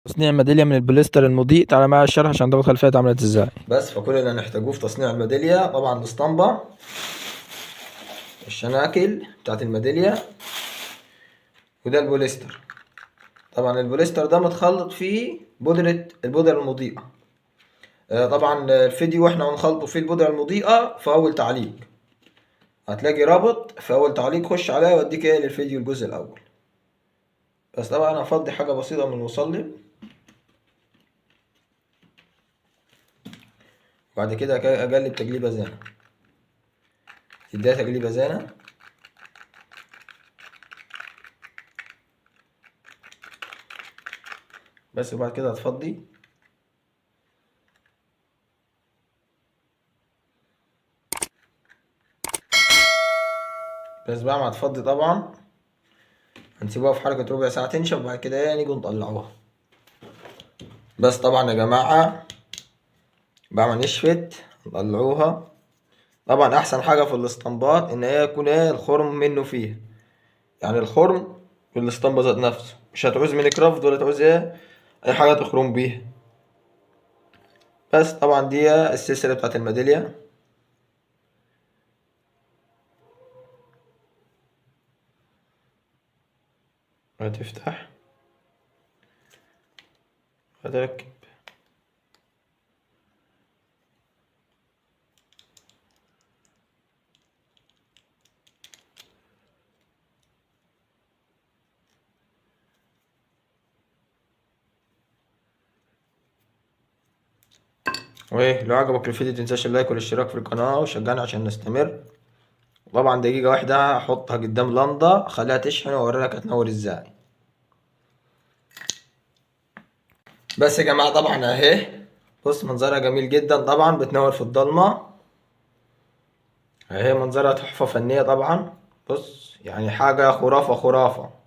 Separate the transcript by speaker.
Speaker 1: تصنيع ميدالية من البوليستر المضيء. تعالى معايا الشرح عشان تاخد خلفية اتعملت ازاي.
Speaker 2: بس فكل اللي هنحتاجوه في تصنيع الميدالية طبعا الاسطمبة، الشناكل بتاعت الميدالية، وده البوليستر. طبعا البوليستر ده متخلط فيه البودرة المضيئة. طبعا الفيديو واحنا هنخلطه فيه البودرة المضيئة في اول تعليق، هتلاقي رابط في اول تعليق، خش عليها واديك ايه للفيديو الجزء الاول. بس طبعا هفضي حاجة بسيطة من المصلب، وبعد كده اقلب تقليبة زينة، تديها تقليبة زينة. بس وبعد كده هتفضي. بس بعد ما هتفضي طبعا هنسيبوها في حركة ربع ساعة تنشف، وبعد كده ايه نيجي نطلعوها. بس طبعا يا جماعة بعد ما نشفت نطلعوها. طبعا احسن حاجة في الاسطمبات ان هي يكون ايه الخرم منه فيها، يعني الخرم في الاسطمبة ذات نفسه، مش هتعوز ميني كرافت ولا تعوز ايه اي حاجة تخرم بيها. بس طبعا دي السلسلة بتاعت الميدالية. هتفتح، هتركب. وايه لو عجبك الفيديو متنساش اللايك والاشتراك في القناة وشجعني عشان نستمر. طبعا دقيقة واحدة هحطها قدام لندا اخليها تشحن واوريلك هتنور ازاي. بس يا جماعة طبعا اهي، بص منظرها جميل جدا، طبعا بتنور في الضلمة. اهي منظرها تحفة فنية طبعا، بص يعني حاجة خرافة خرافة.